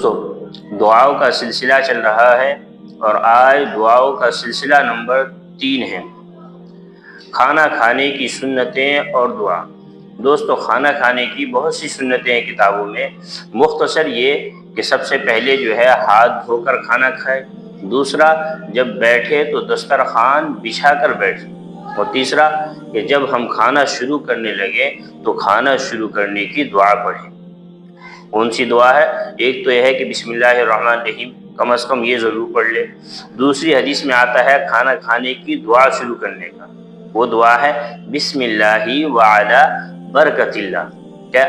دوستو دعاؤں کا سلسلہ چل رہا ہے اور آج دعاؤں کا سلسلہ نمبر 3 ہے، کھانا کھانے کی سنتیں اور دعا۔ دوستو کھانا کھانے کی بہت سی سنتیں ہیں کتابوں میں، مختصر یہ کہ سب سے پہلے جو ہے ہاتھ دھو کر کھانا کھائے، دوسرا جب بیٹھے تو دسترخوان بچھا کر بیٹھے، اور تیسرا کہ جب ہم کھانا شروع کرنے لگے تو کھانا شروع کرنے کی دعا پڑھیں۔ کون سی دعا ہے؟ ایک تو یہ ہے کہ بسم اللہ الرحمن الرحیم کم از کم یہ ضرور پڑھ لے۔ دوسری حدیث میں آتا ہے کھانا کھانے کی دعا شروع کرنے کا، وہ دعا ہے بسم اللہ وعلی برکت اللہ، کیا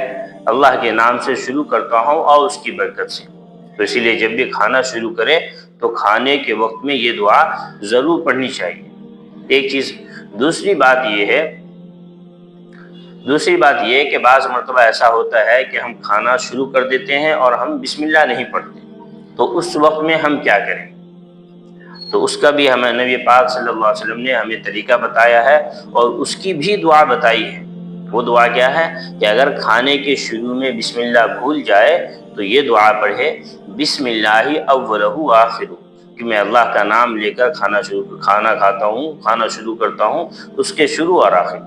اللہ کے نام سے شروع کرتا ہوں اور اس کی برکت سے۔ تو اسی لیے جب بھی کھانا شروع کرے تو کھانے کے وقت میں یہ دعا ضرور پڑھنی چاہیے، ایک چیز۔ دوسری بات یہ ہے کہ بعض مرتبہ ایسا ہوتا ہے کہ ہم کھانا شروع کر دیتے ہیں اور ہم بسم اللہ نہیں پڑھتے، تو اس وقت میں ہم کیا کریں؟ تو اس کا بھی ہمیں نبی پاک صلی اللہ علیہ وسلم نے ہمیں طریقہ بتایا ہے اور اس کی بھی دعا بتائی ہے۔ وہ دعا کیا ہے کہ اگر کھانے کے شروع میں بسم اللہ بھول جائے تو یہ دعا پڑھے بسم اللہ اولہ وآخرہ، کہ میں اللہ کا نام لے کر کھانا کھاتا ہوں، کھانا شروع کرتا ہوں اس کے شروع اور آخر۔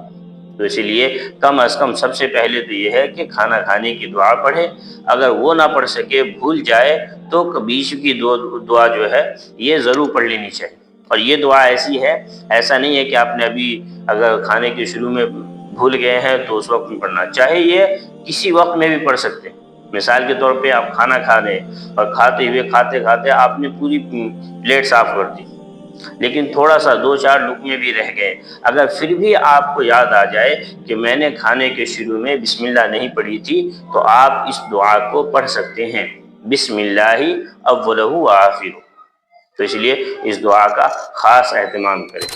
تو اسی لیے کم از کم سب سے پہلے تو یہ ہے کہ کھانا کھانے کی دعا پڑھے، اگر وہ نہ پڑھ سکے، بھول جائے، تو بیچ کی دعا جو ہے یہ ضرور پڑھ لینی چاہیے۔ اور یہ دعا ایسی ہے، ایسا نہیں ہے کہ آپ نے ابھی اگر کھانے کے شروع میں بھول گئے ہیں تو اس وقت میں پڑھنا، چاہے یہ کسی وقت میں بھی پڑھ سکتے ہیں۔ مثال کے طور پہ آپ کھانا کھا رہے ہیں اور کھاتے کھاتے آپ نے پوری پلیٹ صاف کر دی، لیکن تھوڑا سا 2-4 لقمے بھی رہ گئے، اگر پھر بھی آپ کو یاد آ جائے کہ میں نے کھانے کے شروع میں بسم اللہ نہیں پڑھی تھی، تو آپ اس دعا کو پڑھ سکتے ہیں بسم اللہ اولہ وآخرہ۔ تو اس لیے اس دعا کا خاص اہتمام کریں۔